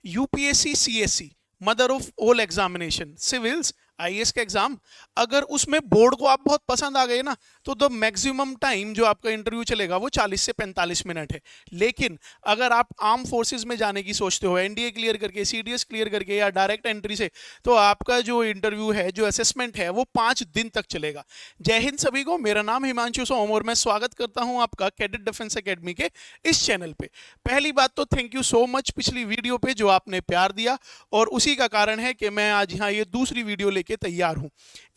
UPSC CSC mother of all examination, civils IAS का exam, अगर उसमें बोर्ड को आप बहुत पसंद आ गए ना तो द मैक्सिमम टाइम जो आपका इंटरव्यू चलेगा वो 40 से 45 मिनट है। लेकिन अगर आप आर्म फोर्सेस में जाने की सोचते हो, एनडीए क्लियर करके, सीडीएस क्लियर करके या डायरेक्ट एंट्री से, तो आपका जो इंटरव्यू है, जो असेसमेंट है, वो 5 दिन तक चलेगा। जय हिंद सभी को, मेरा नाम हिमांशु सोम और मैं स्वागत करता हूं आपका कैडेट डिफेंस एकेडमी के इस चैनल पे। पहली बात तो थैंक यू सो मच पिछली वीडियो पे जो आपने प्यार दिया, और उसी का कारण है कि मैं आज यहाँ ये दूसरी वीडियो लेके तैयार हूं।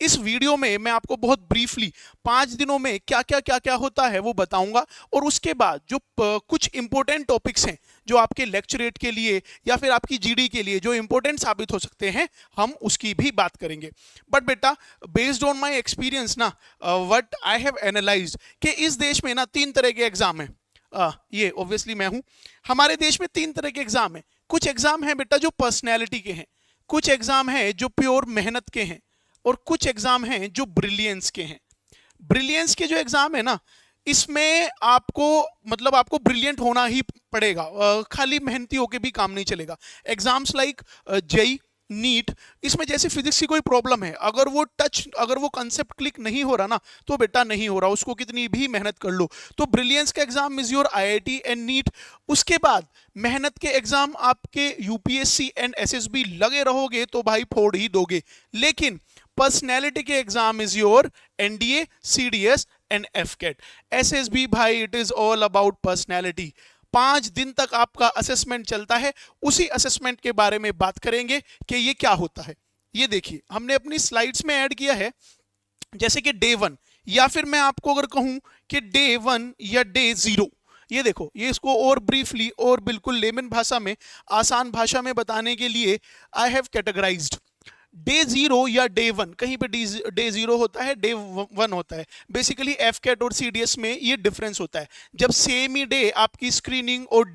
इस वीडियो में मैं आपको बहुत ब्रीफली 5 दिनों में क्या क्या होता है वो बताऊंगा, और उसके बाद जो कुछ इंपॉर्टेंट टॉपिक्स हैं जो आपके लेक्चरेट के लिए या फिर आपकी जीडी के लिए जो इंपॉर्टेंट साबित हो सकते हैं, हम उसकी भी बात करेंगे। बट बेटा, बेस्ड ऑन माय एक्सपीरियंस ना, व्हाट आई हैव एनालाइज्ड कि इस देश में ना 3 तरह के एग्जाम हैं। ये ऑब्वियसली मैं हूं। हमारे देश में 3 तरह के एग्जाम हैं। कुछ एग्जाम हैं बेटा जो पर्सनैलिटी के हैं, कुछ एग्जाम हैं जो प्योर मेहनत के हैं, और कुछ एग्जाम हैं जो ब्रिलियंस के हैं। ब्रिलियंस के जो एग्जाम है ना, इसमें आपको मतलब आपको ब्रिलियंट होना ही पड़ेगा, खाली मेहनती होके भी काम नहीं चलेगा। एग्जाम्स लाइक जेई, नीट, इसमें जैसे फिजिक्स की कोई प्रॉब्लम है, अगर वो कंसेप्ट क्लिक नहीं हो रहा ना, तो बेटा नहीं हो रहा, उसको कितनी भी मेहनत कर लो। तो ब्रिलियंस का exam is your IIT and NEET. उसके बाद मेहनत के एग्जाम आपके यूपीएससी एंड एसएसबी लगे रहोगे तो भाई फोड़ ही दोगे। लेकिन पर्सनैलिटी के exam is your NDA, CDS and AFCAT. SSB भाई it is all about personality. 5 दिन तक आपका असेसमेंट चलता है। उसी असेसमेंट के बारे में बात करेंगे कि ये क्या होता है। ये देखिए, हमने अपनी स्लाइड्स में ऐड किया है, जैसे कि डे 1, या फिर मैं आपको अगर कहूं कि डे 1 या डे 0। ये देखो, ये इसको और ब्रीफली और बिल्कुल लेमन भाषा में, आसान भाषा में बताने के लिए आई हैव कैटेगराइज्ड डे 0 या डे 1। कहीं पे डे 0 होता है, डे 1 होता है। बेसिकली एफकेट और सीडीएस में ये डिफरेंस होता है। जब सेम ही डे आपकी स्क्रीनिंग और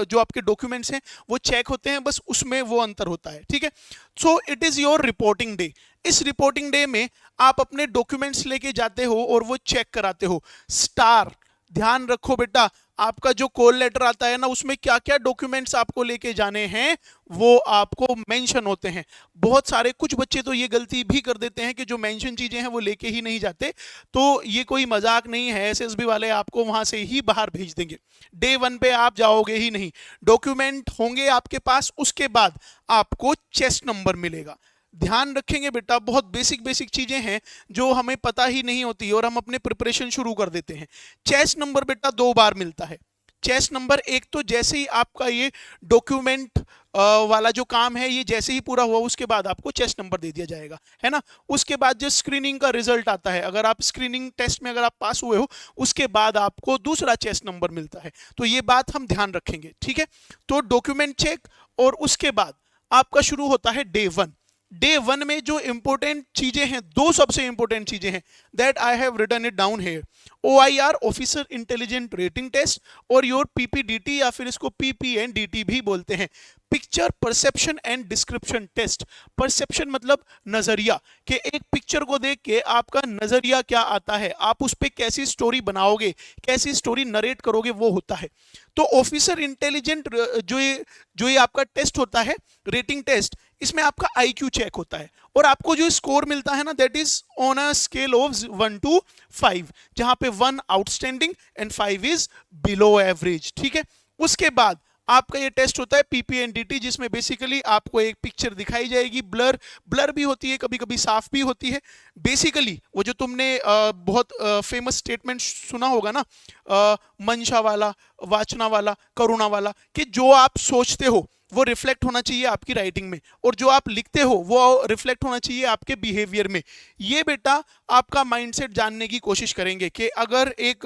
जो आपके डॉक्यूमेंट्स हैं वो चेक होते हैं, बस उसमें वो अंतर होता है, ठीक है। So it is your reporting day. इस रिपोर्टिंग डे में आप अपने डॉक्यूमेंट्स लेके जाते हो और वो चेक कराते हो। स्टार, ध्यान रखो बेटा, आपका जो कॉल लेटर आता है ना, उसमें क्या क्या डॉक्यूमेंट्स आपको लेके जाने हैं वो आपको मेंशन होते हैं। बहुत सारे, कुछ बच्चे तो ये गलती भी कर देते हैं कि जो मेंशन चीजें हैं वो लेके ही नहीं जाते। तो ये कोई मजाक नहीं है, एसएसबी वाले आपको वहां से ही बाहर भेज देंगे। डे 1 पे आप जाओगे ही नहीं, डॉक्यूमेंट होंगे आपके पास। उसके बाद आपको चेस्ट नंबर मिलेगा। ध्यान रखेंगे बेटा, बहुत बेसिक चीजें हैं जो हमें पता ही नहीं होती और हम अपने प्रिपरेशन शुरू कर देते हैं। चेस्ट नंबर बेटा 2 बार मिलता है। चेस्ट नंबर एक तो जैसे ही आपका ये डॉक्यूमेंट वाला जो काम है ये जैसे ही पूरा हुआ, उसके बाद आपको चेस्ट नंबर दे दिया जाएगा, है ना। उसके बाद जो स्क्रीनिंग का रिजल्ट आता है, अगर आप स्क्रीनिंग टेस्ट में अगर आप पास हुए हो, उसके बाद आपको दूसरा चेस्ट नंबर मिलता है। तो ये बात हम ध्यान रखेंगे, ठीक है। तो डॉक्यूमेंट चेक, और उसके बाद आपका शुरू होता है डे 1। डे 1 में जो इंपॉर्टेंट चीजें हैं, 2 सबसे इंपॉर्टेंट चीजें हैं, that I have written it down here. OIR, officer intelligent rating test, और योर PPDT या फिर इसको PPNDT भी बोलते हैं, picture perception and description test. Perception मतलब नजरिया, कि एक पिक्चर को देख के आपका नजरिया क्या आता है, आप उस पर कैसी स्टोरी बनाओगे, कैसी स्टोरी नरेट करोगे, वो होता है। तो ऑफिसर इंटेलिजेंट जो ये आपका टेस्ट होता है, रेटिंग टेस्ट, इसमें आपका IQ चेक होता है, और आपको जो स्कोर मिलता है ना, that is on a scale of 1 to 5, जहां पे 1 outstanding and 5 is below average, ठीक है। उसके बाद आपका ये टेस्ट होता है PPNDT, जिसमें बेसिकली आपको एक पिक्चर दिखाई जाएगी, ब्लर भी होती है, कभी कभी साफ भी होती है। बेसिकली वो जो तुमने बहुत फेमस स्टेटमेंट सुना होगा ना, मंशा वाला, वाचना वाला, करुणा वाला, कि जो आप सोचते हो वो रिफ्लेक्ट होना चाहिए आपकी राइटिंग में, और जो आप लिखते हो वो रिफ्लेक्ट होना चाहिए आपके बिहेवियर में। ये बेटा आपका माइंडसेट जानने की कोशिश करेंगे कि अगर एक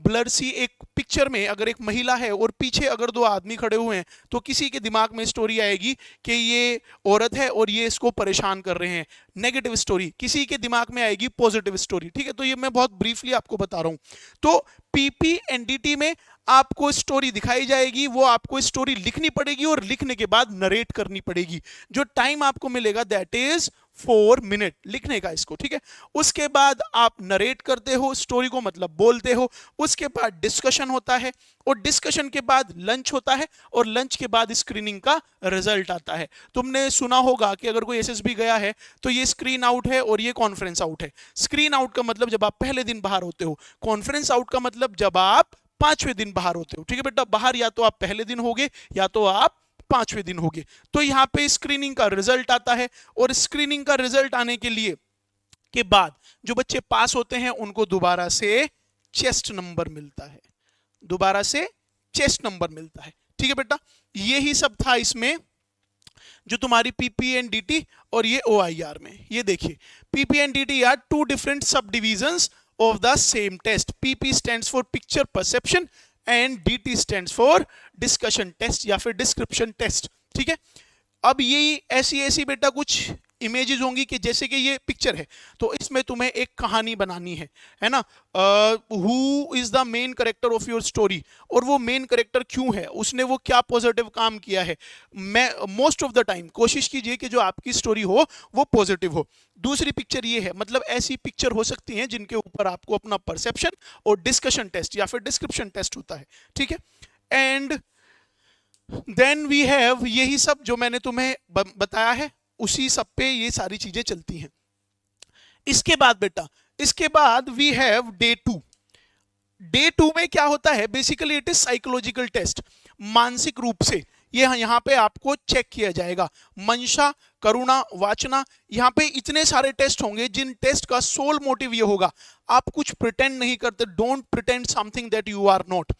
ब्लर सी एक पिक्चर में अगर एक महिला है और पीछे अगर 2 आदमी खड़े हुए हैं, तो किसी के दिमाग में स्टोरी आएगी कि ये औरत है और ये इसको परेशान कर रहे हैं, नेगेटिव स्टोरी। किसी के दिमाग में आएगी पॉजिटिव स्टोरी, ठीक है। तो ये मैं बहुत ब्रीफली आपको बता रहा हूं। तो PPNDT में आपको स्टोरी दिखाई जाएगी, वो आपको स्टोरी लिखनी पड़ेगी और लिखने के बाद नरेट करनी पड़ेगी। जो टाइम आपको मिलेगा दैट इज 4 मिनट लिखने का इसको, ठीक है। उसके बाद आप नरेट करते हो स्टोरी को, मतलब बोलते हो। उसके बाद डिस्कशन होता है, और डिस्कशन के बाद लंच होता है, और लंच के बाद स्क्रीनिंग का रिजल्ट आता है। तुमने सुना होगा कि अगर कोई एसएसबी गया है तो ये स्क्रीन आउट है और ये कॉन्फ्रेंस आउट है। स्क्रीन आउट का मतलब जब आप पहले दिन बाहर होते हो, कॉन्फ्रेंस आउट का मतलब जब आप 5वें दिन बाहर होते हो, ठीक है बेटा। बाहर या तो आप पहले दिन होगे या तो आप 5वें दिन होगे। तो यहाँ पे स्क्रीनिंग का रिजल्ट आता है, और स्क्रीनिंग का रिजल्ट आने के लिए के बाद जो बच्चे पास होते हैं उनको दोबारा से चेस्ट नंबर मिलता है, दोबारा से चेस्ट नंबर मिलता है, ठीक है बेटा। यही सब था इसमें जो तुम्हारी पीपीएनडीटी और ये ओआईआर में। ये देखिए, पीपीएनडीटी आर टू डिफरेंट सब divisions of the same test. PP stands for picture perception and DT stands for discussion test या फिर description test, ठीक है। अब यही ऐसी बेटा कुछ इमेजेस होंगी कि जैसे कि ये पिक्चर है, तो इसमें तुम्हें एक कहानी बनानी है ना। Who is the main character of your story, और वो मेन कैरेक्टर क्यों है, उसने वो क्या पॉजिटिव काम किया है। मैं मोस्ट ऑफ द टाइम कोशिश कीजिए कि जो आपकी स्टोरी हो वो पॉजिटिव हो। दूसरी पिक्चर ये है, मतलब ऐसी पिक्चर हो सकती हैं जिनके ऊपर आपको अपना परसेप्शन और डिस्कशन टेस्ट या फिर डिस्क्रिप्शन टेस्ट होता है, ठीक है। एंड देन वी हैव, यही सब जो मैंने तुम्हें बताया है उसी सब पे ये सारी चीजें चलती हैं। इसके बाद बेटा, इसके बाद वी हैव डे 2। डे 2 में क्या होता है, basically it is psychological test. मानसिक रूप से ये यहाँ पे आपको चेक किया जाएगा। मंशा, करुणा, वाचना, यहाँ पे इतने सारे टेस्ट होंगे जिन टेस्ट का सोल मोटिव ये होगा, आप कुछ प्रिटेंड नहीं करते। Don't pretend something that you are not.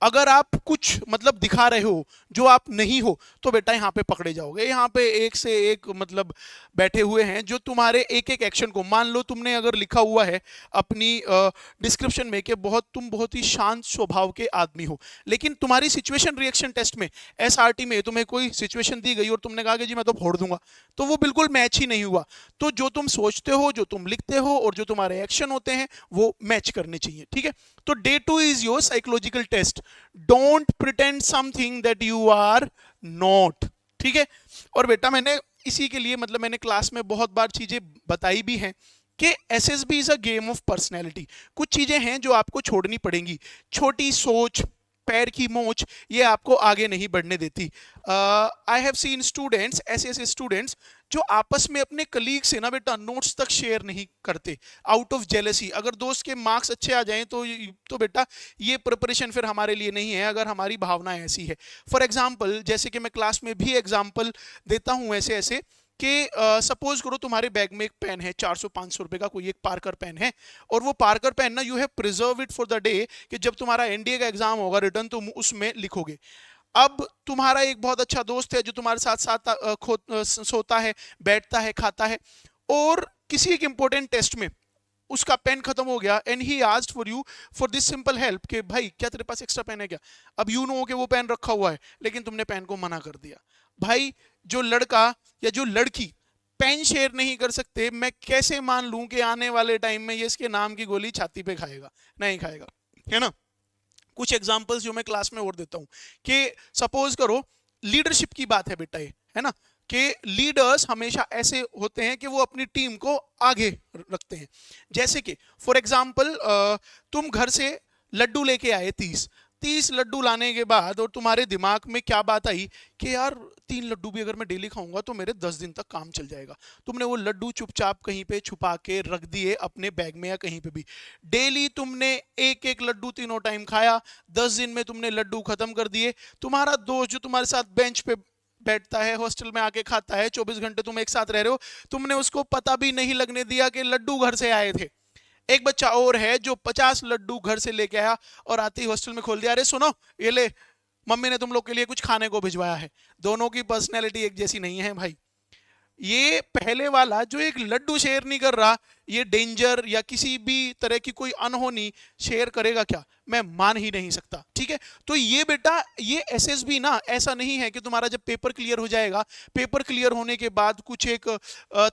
अगर आप कुछ मतलब दिखा रहे हो जो आप नहीं हो, तो बेटा यहाँ पे पकड़े जाओगे। यहाँ पे एक से एक मतलब बैठे हुए हैं जो तुम्हारे एक एक एक्शन को, मान लो तुमने अगर लिखा हुआ है अपनी डिस्क्रिप्शन में कि तुम बहुत ही शांत स्वभाव के आदमी हो, लेकिन तुम्हारी सिचुएशन रिएक्शन टेस्ट में एसआरटी में तुम्हें कोई सिचुएशन दी गई और तुमने कहा कि जी मैं तो फोड़ दूंगा, तो वो बिल्कुल मैच ही नहीं हुआ। तो जो तुम सोचते हो, जो तुम लिखते हो और जो तुम्हारे एक्शन होते हैं वो मैच करने चाहिए, ठीक है। तो day 2 is your psychological test. Don't pretend something that you are not, ठीक है। और बेटा मैंने इसी के लिए मतलब मैंने क्लास में बहुत बार चीजें बताई भी हैं कि SSB is a game of personality. कुछ चीजें हैं जो आपको छोड़नी पड़ेंगी। छोटी सोच, पैर की मोच, ये आपको आगे नहीं बढ़ने देती। आई हैव सीन स्टूडेंट्स, ऐसे स्टूडेंट्स जो आपस में अपने कलीग से ना बेटा नोट्स तक शेयर नहीं करते, आउट ऑफ जेलसी। अगर दोस्त के मार्क्स अच्छे आ जाएं तो बेटा ये प्रिपरेशन फिर हमारे लिए नहीं है, अगर हमारी भावना ऐसी है। फॉर एग्जाम्पल, जैसे कि मैं क्लास में भी एग्जाम्पल देता हूँ ऐसे कि सपोज करो तुम्हारे बैग में एक पेन है 400-500 रुपए का, कोई एक पार्कर पेन है, और वो पार्कर पेन ना you have preserve it for the day कि जब तुम्हारा एनडीए का एग्जाम होगा रिटर्न, तुम उसमें लिखोगे। अब तुम्हारा एक बहुत अच्छा दोस्त है जो तुम्हारे साथ साथ सोता है, बैठता है, खाता है, और किसी एक इंपॉर्टेंट टेस्ट में उसका पेन खत्म हो गया and he asked for you for this simple help कि भाई क्या तेरे पास एक्स्ट्रा पेन है क्या। अब यू नो कि वो पेन रखा हुआ है लेकिन तुमने पेन को मना कर दिया। भाई जो लड़का या जो लड़की पेन शेयर नहीं कर सकते, मैं कैसे मान लूं कि आने वाले टाइम में ये इसके नाम की गोली छाती पे खाएगा? नहीं खाएगा, है ना। कुछ एग्जांपल्स जो मैं क्लास में और देता हूं कि सपोज करो लीडरशिप की बात है बेटा, ये है ना कि लीडर्स हमेशा ऐसे होते हैं कि वो अपनी टीम को आगे रखते हैं। जैसे कि फॉर एग्जांपल तुम घर से लड्डू लेके आए 30 लड्डू लाने के बाद, और तुम्हारे दिमाग में क्या बात आई कि यार 3 लड्डू भी अगर मैं डेली खाऊंगा तो मेरे 10 दिन तक काम चल जाएगा। तुमने वो लड्डू चुपचाप कहीं पे छुपा के रख दिए अपने बैग में या कहीं पे भी। डेली तुमने एक एक लड्डू तीनों टाइम खाया, 10 दिन में तुमने लड्डू खत्म कर दिए। तुम्हारा दोस्त जो तुम्हारे साथ बेंच पे बैठता है, हॉस्टल में आके खाता है, 24 घंटे तुम एक साथ रह रहे हो, तुमने उसको पता भी नहीं लगने दिया कि लड्डू घर से आए थे। एक बच्चा और है जो 50 लड्डू घर से लेके आया और आते ही हॉस्टल में खोल दिया, अरे सुनो ये ले मम्मी ने तुम लोग के लिए कुछ खाने को भिजवाया है। दोनों की पर्सनैलिटी एक जैसी नहीं है भाई। ये पहले वाला जो एक लड्डू शेयर नहीं कर रहा, ये डेंजर या किसी भी तरह की कोई अनहोनी शेयर करेगा क्या, मैं मान ही नहीं सकता। ठीक है, तो ये बेटा ये एसएसबी ना ऐसा नहीं है कि तुम्हारा जब पेपर क्लियर हो जाएगा, पेपर क्लियर होने के बाद कुछ एक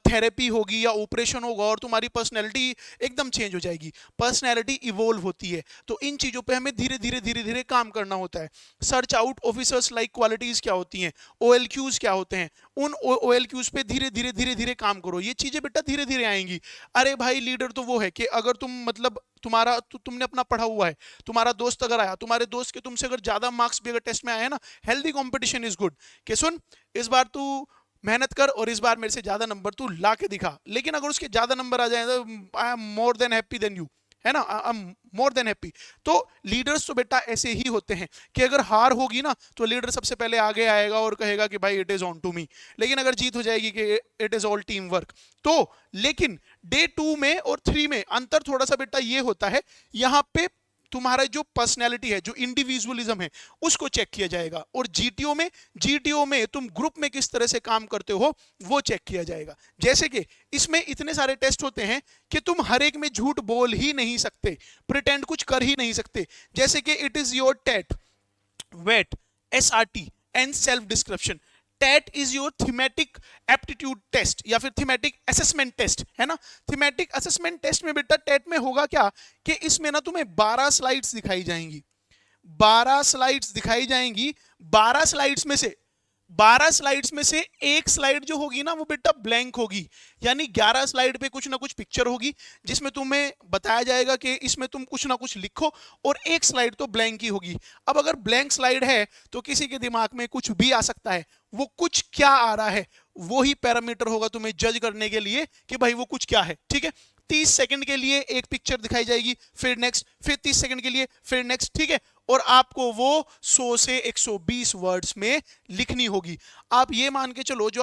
थेरेपी होगी या ऑपरेशन होगा और तुम्हारी पर्सनैलिटी एकदम चेंज हो जाएगी। पर्सनैलिटी इवोल्व होती है, तो इन चीजों पे हमें धीरे धीरे धीरे धीरे काम करना होता है। Search out officers like qualities क्या होती हैं, ओएलक्यूज क्या होते हैं, उन ओएलक्यूज पे धीरे धीरे धीरे धीरे काम करो। ये चीजें बेटा धीरे धीरे आएंगी। अरे भाई लीडर तो वो है कि अगर तुम मतलब तुमने अपना पढ़ा हुआ है, तुम्हारा दोस्त अगर आया, तुम्हारे दोस्त के तुमसे अगर ज्यादा मार्क्स भी अगर टेस्ट में आए हैं ना, हेल्दी कंपटीशन इज गुड कि सुन इस बार तू मेहनत कर और इस बार मेरे से ज्यादा नंबर तू ला के दिखा। लेकिन अगर उसके ज्यादा नंबर आ जाए तो I am more than happy than you, है ना, I am more than happy. तो लीडर्स तो बेटा ऐसे ही होते हैं कि अगर हार होगी ना तो लीडर सबसे पहले आगे आएगा और कहेगा कि भाई it is on to me, लेकिन अगर जीत हो जाएगी कि it is all team work. तो लेकिन डे 2 में और 3 में अंतर थोड़ा सा बेटा ये होता है, यहाँ पे तुम्हारा जो पर्सनैलिटी है, जो इंडिविजुअलिज्म है, उसको चेक किया जाएगा। और जीटीओ में तुम ग्रुप में किस तरह से काम करते हो वो चेक किया जाएगा। जैसे कि इसमें इतने सारे टेस्ट होते हैं कि तुम हर एक में झूठ बोल ही नहीं सकते, प्रिटेंड कुछ कर ही नहीं सकते। जैसे कि इट इज योर टेट, वेट, SRT and self description. TAT is your thematic aptitude test या फिर थीमेटिक असेसमेंट टेस्ट, है ना। थीमेटिक असेसमेंट टेस्ट में बेटा टेट में होगा क्या कि इसमें ना तुम्हें 12 स्लाइड्स दिखाई जाएंगी, 12 स्लाइड्स दिखाई जाएंगी। 12 स्लाइड्स में से एक स्लाइड जो होगी ना वो बेटा ब्लैंक होगी, यानी 11 स्लाइड पे कुछ ना कुछ पिक्चर होगी जिसमें तुम्हें बताया जाएगा कि इसमें तुम कुछ ना कुछ लिखो, और एक स्लाइड तो ब्लैंक ही होगी। अब अगर ब्लैंक स्लाइड है तो किसी के दिमाग में कुछ भी आ सकता है, वो कुछ क्या आ रहा है वो ही पैरामीटर होगा तुम्हें जज करने के लिए कि भाई वो कुछ क्या है। ठीक है, 30 सेकंड के लिए एक पिक्चर दिखाई जाएगी, फिर नेक्स्ट, फिर 30 सेकंड के लिए, फिर नेक्स्ट। ठीक है, और आपको वो 100 से 120 वर्ड्स में लिखनी होगी। आप ये मान के चलो जो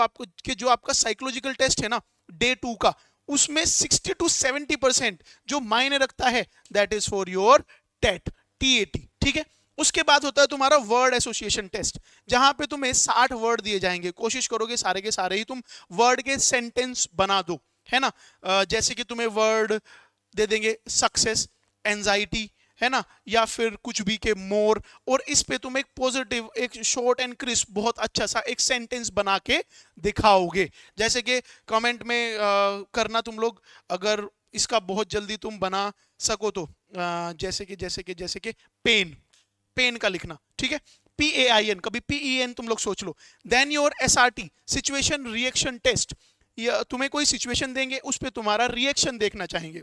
आपका साइकोलॉजिकल टेस्ट है ना डे 2 का, उसमें 60 to 70% जो मायने रखता है that is for your TAT, TAT. ठीक है, उसके बाद होता है तुम्हारा वर्ड एसोसिएशन टेस्ट, जहां पे तुम्हें 60 वर्ड दिए जाएंगे। कोशिश करोगे सारे के सारे ही तुम वर्ड के सेंटेंस बना दो, है ना। जैसे कि तुम्हें वर्ड दे देंगे सक्सेस, एंजाइटी, है ना, या फिर कुछ भी के मोर, और इस पे तुम एक पॉजिटिव, एक शॉर्ट एंड क्रिस्प बहुत अच्छा सा एक सेंटेंस बना के दिखाओगे। जैसे कि कमेंट में करना तुम लोग, अगर इसका बहुत जल्दी तुम बना सको तो जैसे कि पेन का लिखना। ठीक है, PAIN, कभी PEN तुम लोग सोच लो। Then your SRT, situation reaction test, तुम्हें कोई सिचुएशन देंगे उस पर तुम्हारा रिएक्शन देखना चाहेंगे।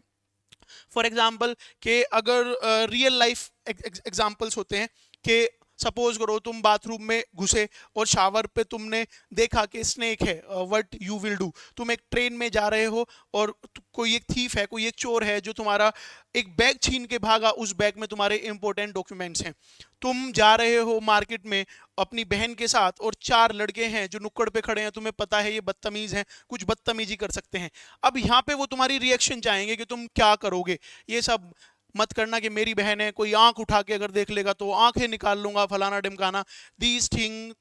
फॉर एग्जाम्पल के अगर रियल लाइफ एग्जाम्पल्स होते हैं कि सपोज करो तुम बाथरूम में घुसे और शावर पे तुमने देखा कि स्नेक है, व्हाट यू विल डू। तुम एक ट्रेन में जा रहे हो और कोई एक थीफ है, कोई एक चोर है जो तुम्हारा एक बैग छीन के भागा, उस बैग में तुम्हारे इंपॉर्टेंट डॉक्यूमेंट्स हैं। तुम जा रहे हो मार्केट में अपनी बहन के साथ और 4 लड़के हैं जो नुक्कड़ पे खड़े हैं, तुम्हें पता है ये बदतमीज हैं, कुछ बदतमीजी कर सकते हैं। अब यहाँ पे वो तुम्हारी रिएक्शन चाहेंगे कि तुम क्या करोगे। ये सब मत करना कि मेरी बहन है, कोई आंख उठा के अगर देख लेगा तो आंखें निकाल लूंगा, फलाना ढिमकाना। These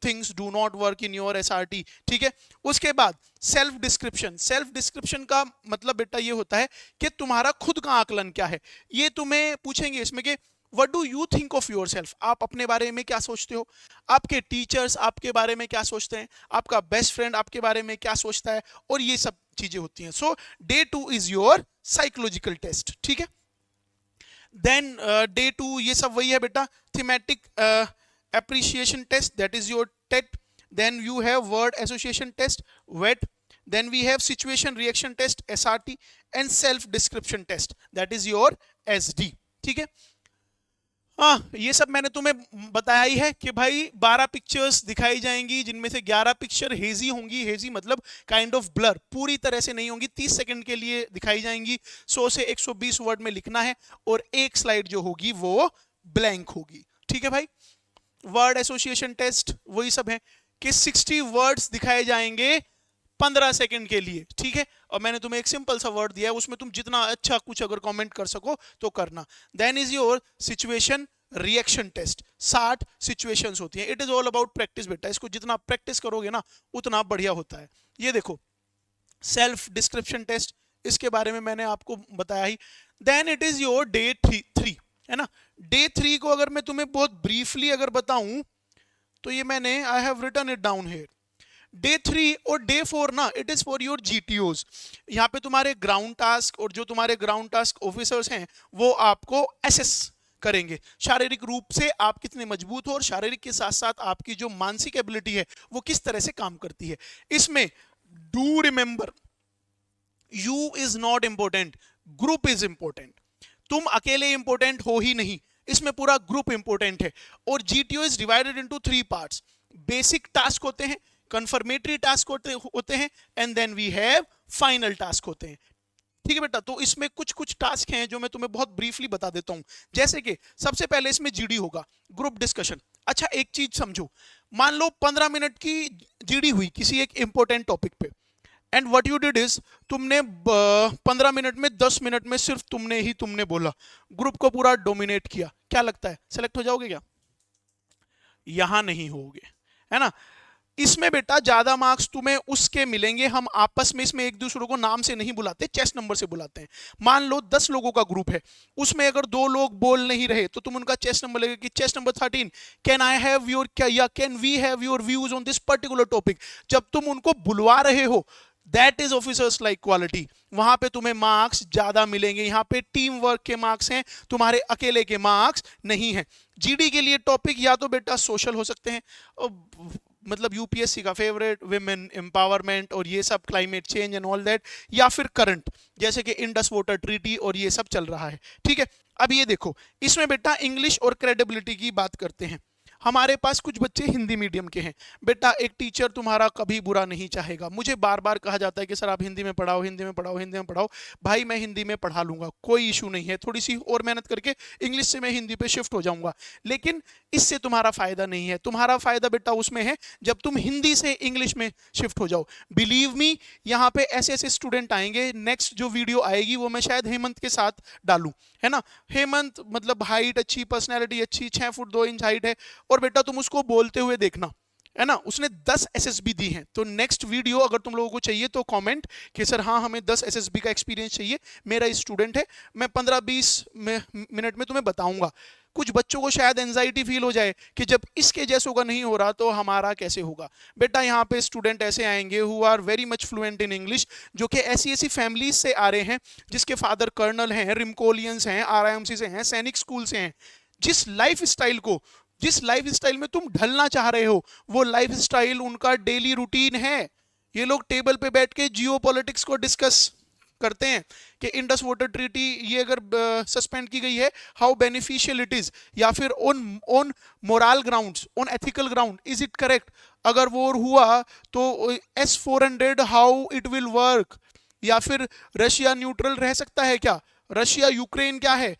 things do not work in your SRT। ठीक है, उसके बाद सेल्फ डिस्क्रिप्शन का मतलब बेटा ये होता है कि तुम्हारा खुद का आकलन क्या है। ये तुम्हें पूछेंगे इसमें कि what do you think of your self, आप अपने बारे में क्या सोचते हो, आपके टीचर्स आपके बारे में क्या सोचते हैं, आपका बेस्ट फ्रेंड आपके बारे में क्या सोचता है, और ये सब चीजें होती हैं। So day 2 is your psychological test. ठीक है, देन डे 2 ये सब वही है बेटा, thematic appreciation test, that is your TAT. Then you have word association test, वेट। Then we have situation reaction test, SRT, and self description test, that is your SD। ठीक है, हाँ ये सब मैंने तुम्हें बताया ही है कि भाई 12 पिक्चर्स दिखाई जाएंगी, जिनमें से 11 पिक्चर हेजी होंगी। हेजी मतलब काइंड ऑफ ब्लर, पूरी तरह से नहीं होंगी, 30 सेकंड के लिए दिखाई जाएंगी। 100 से 120 वर्ड में लिखना है, और एक स्लाइड जो होगी वो ब्लैंक होगी। ठीक है भाई, वर्ड एसोसिएशन टेस्ट वही सब है कि 60 वर्ड्स दिखाए जाएंगे 15 सेकंड के लिए। ठीक है, और मैंने तुम्हें एक सिंपल सा वर्ड दिया है, उसमें तुम जितना अच्छा कुछ अगर कमेंट कर सको तो करना। Then is your situation reaction test, 60 situations होती हैं। It is all about practice बेटा, इसको जितना प्रैक्टिस करोगे ना उतना बढ़िया होता है। ये देखो, सेल्फ डिस्क्रिप्शन टेस्ट, इसके बारे में मैंने आपको बताया ही। Then it is your day three, है ना। डे 3 को अगर मैं तुम्हें बहुत ब्रीफली अगर बताऊं तो ये मैंने I have written it down here. Day 3 और डे 4 ना, it is for your GTOs. यहाँ पे तुम्हारे ग्राउंड टास्क और जो तुम्हारे ग्राउंड टास्क ऑफिसर्स हैं वो आपको एसेस करेंगे शारीरिक रूप से आप कितने मजबूत हो, और शारीरिक के साथ साथ आपकी जो मानसिक एबिलिटी है वो किस तरह से काम करती है। इसमें do remember, you is not important, group is important. तुम अकेले इंपॉर्टेंट हो ही नहीं, इसमें पूरा ग्रुप इंपॉर्टेंट है। और GTO is divided into 3 parts. Basic task होते हैं, कंफर्मेटरी टास्क होते हैं, and then we have final task होते हैं। ठीक है बेटा, तो इसमें कुछ कुछ टास्क हैं जो मैं तुम्हें बहुत ब्रीफली बता देता हूं। जैसे कि सबसे पहले इसमें जीडी होगा, ग्रुप डिस्कशन। अच्छा एक चीज समझो, मान लो 15 मिनट की जीडी हुई किसी एक इंपॉर्टेंट टॉपिक पे, and what you did is तुमने 15 मिनट में 10 मिनट में सिर्फ तुमने बोला, ग्रुप को पूरा डोमिनेट किया, क्या लगता है सेलेक्ट हो जाओगे क्या? यहां नहीं होगे, है ना। इसमें बेटा ज्यादा मार्क्स तुम्हें उसके मिलेंगे, हम आपस में इसमें एक दूसरे को नाम से नहीं बुलाते, चेस्ट नंबर से बुलाते हैं। मान लो 10 लोगों का ग्रुप है, उसमें अगर 2 लोग बोल नहीं रहे तो तुम उनका चेस्ट नंबर लेगे कि chest number 13 can I have your, क्या या can we have your views on this particular topic. जब तुम उनको बुलवा रहे हो, that is officers like quality, वहां पे तुम्हें मार्क्स ज्यादा मिलेंगे। यहां पे टीम वर्क के मार्क्स हैं, तुम्हारे अकेले के मार्क्स नहीं है। जीडी के लिए टॉपिक या तो बेटा सोशल हो सकते हैं, मतलब यूपीएससी का फेवरेट विमेन एम्पावरमेंट और ये सब, climate change and all that, या फिर करंट जैसे कि इंडस वाटर ट्रीटी और ये सब चल रहा है। ठीक है, अब ये देखो इसमें बेटा इंग्लिश और क्रेडिबिलिटी की बात करते हैं। हमारे पास कुछ बच्चे हिंदी मीडियम के हैं, बेटा एक टीचर तुम्हारा कभी बुरा नहीं चाहेगा। मुझे बार बार कहा जाता है कि सर आप हिंदी में पढ़ाओ, हिंदी में पढ़ाओ, हिंदी में पढ़ाओ। भाई मैं हिंदी में पढ़ा लूंगा, कोई इशू नहीं है, थोड़ी सी और मेहनत करके इंग्लिश से मैं हिंदी पे शिफ्ट हो जाऊंगा, लेकिन इससे तुम्हारा फायदा नहीं है। तुम्हारा फायदा बेटा उसमें है जब तुम हिंदी से इंग्लिश में शिफ्ट हो जाओ। बिलीव मी, यहाँ पे ऐसे ऐसे स्टूडेंट आएंगे, नेक्स्ट जो वीडियो आएगी वो मैं शायद हेमंत के साथ डालूं, है ना। हेमंत मतलब हाइट अच्छी, पर्सनैलिटी अच्छी, 6 फुट 2 इंच हाइट है, और बेटा तुम उसको बोलते हुए देखना, है ना, उसने 10 एसएसबी दी हैं। तो नेक्स्ट वीडियो अगर तुम लोगों को चाहिए तो कमेंट कि सर हाँ हमें 10 एसएसबी का एक्सपीरियंस चाहिए, मेरा स्टूडेंट है, मैं 15-20 मिनट में तुम्हें बताऊंगा। कुछ बच्चों को शायद एंजाइटी फील हो जाए कि जब इसके जैसों का नहीं हो रहा तो हमारा कैसे होगा। बेटा यहाँ पे स्टूडेंट ऐसे आएंगे who are very much fluent in English, जो कि ऐसी ऐसी फैमिलीज से आ रहे हैं जिसके फादर कर्नल हैं, रिमकोलियंस हैं, आरआईएमसी से हैं, सैनिक स्कूल से हैं। जिस लाइफ स्टाइल में तुम ढलना चाह रहे हो वो लाइफ स्टाइल उनका डेली रूटीन है। ये लोग टेबल पे बैठ के जियो पॉलिटिक्स को डिस्कस करते हैं कि इंडस वाटर ट्रीटी ये अगर सस्पेंड की गई है, हाउ बेनिफिशियल इट इज, या फिर on on moral grounds, on ethical ground is it correct. अगर वॉर हुआ तो S-400 how it will work, या फिर रशिया न्यूट्रल रह सकता है क्या, रशिया यूक्रेन क्या है,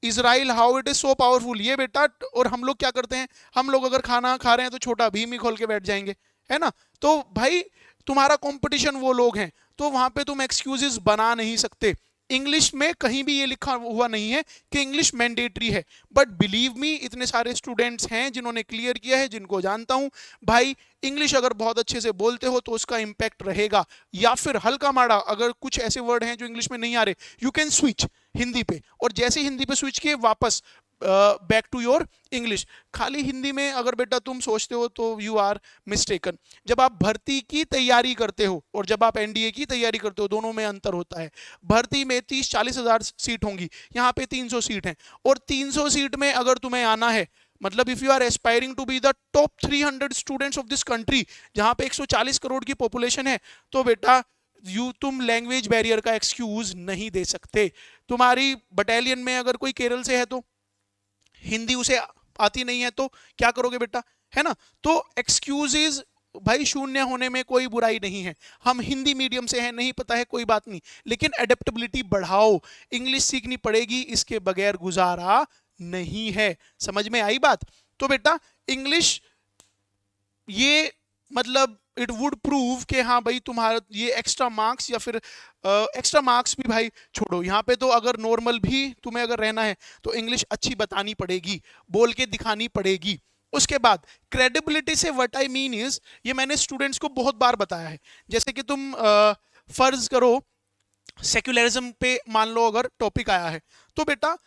Israel how it is so powerful. ये बेटा, और हम लोग क्या करते हैं, हम लोग अगर खाना खा रहे हैं तो छोटा भीम ही खोल के बैठ जाएंगे, है ना। तो भाई तुम्हारा कंपटीशन वो लोग हैं, तो वहां पे तुम एक्सक्यूजेस बना नहीं सकते। इंग्लिश में कहीं भी ये लिखा हुआ नहीं है कि इंग्लिश मैंडेटरी है, बट बिलीव मी इतने सारे स्टूडेंट्स हैं जिन्होंने क्लियर किया है, जिनको जानता हूं। भाई इंग्लिश अगर बहुत अच्छे से बोलते हो तो उसका इंपैक्ट रहेगा, या फिर हल्का माड़ा अगर कुछ ऐसे वर्ड हैं जो इंग्लिश में नहीं आ रहे, यू कैन स्विच हिंदी पे, और जैसे हिंदी पे स्विच किए वापस बैक टू योर इंग्लिश। खाली हिंदी में अगर बेटा तुम सोचते हो तो यू आर मिस्टेकन। जब आप भर्ती की तैयारी करते हो और जब आप एनडीए की तैयारी करते हो, दोनों में अंतर होता है। भर्ती में 30-40 हजार सीट होंगी, यहाँ पे 300 सीट हैं, और 300 सीट में अगर तुम्हें आना है, मतलब if you are aspiring to be the top 300 students of this country, जहां पे 140 करोड़ की पॉपुलेशन है, तो बेटा तुम लैंग्वेज बैरियर का एक्सक्यूज नहीं दे सकते। तुम्हारी बटालियन में अगर कोई केरल से है तो हिंदी उसे आती नहीं है तो क्या करोगे बेटा, है ना। तो एक्सक्यूजेज भाई शून्य होने में कोई बुराई नहीं है। हम हिंदी मीडियम से हैं, नहीं पता है कोई बात नहीं, लेकिन एडेप्टेबिलिटी बढ़ाओ, इंग्लिश सीखनी पड़ेगी, इसके बगैर गुजारा नहीं है। समझ में आई बात। तो बेटा इंग्लिश ये मतलब इट वुड प्रूव कि हाँ भाई तुम्हारा ये एक्स्ट्रा मार्क्स, या फिर एक्स्ट्रा मार्क्स भी भाई छोड़ो, यहाँ पे तो अगर नॉर्मल भी तुम्हें अगर रहना है तो इंग्लिश अच्छी बतानी पड़ेगी, बोल के दिखानी पड़ेगी। उसके बाद क्रेडिबिलिटी से व्हाट आई मीन इज, ये मैंने स्टूडेंट्स को बहुत बार बताया है। जैसे कि तुम फर्ज करो सेक्युलरिज्म पे मान लो अगर टॉपिक आया है, तो बेटा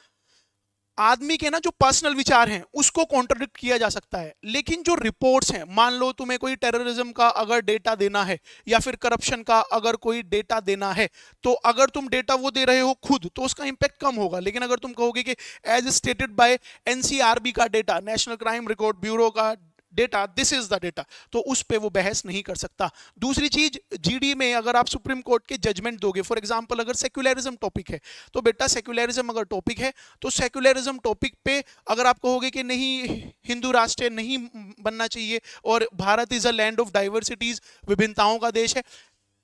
आदमी के ना जो पर्सनल विचार हैं उसको कॉन्ट्रडिक्ट किया जा सकता है, लेकिन जो रिपोर्ट्स हैं, मान लो तुम्हें कोई टेररिज्म का अगर डेटा देना है या फिर करप्शन का अगर कोई डेटा देना है, तो अगर तुम डेटा वो दे रहे हो खुद तो उसका इंपैक्ट कम होगा, लेकिन अगर तुम कहोगे कि एज स्टेटेड बाय एनसीआरबी का data, national crime record bureau का data, this is the data, तो उस पे वो बहस नहीं कर सकता। दूसरी चीज, जीडी में अगर आप सुप्रीम कोर्ट के जजमेंट दोगे, फॉर एग्जांपल अगर सेक्युलरिज्म टॉपिक है, तो बेटा सेक्युलरिज्म अगर टॉपिक है तो सेक्युलरिज्म टॉपिक पे अगर आप कहोगे कि नहीं हिंदू राष्ट्र नहीं बनना चाहिए और Bharat is a land of diversities, विभिन्नताओं का देश है,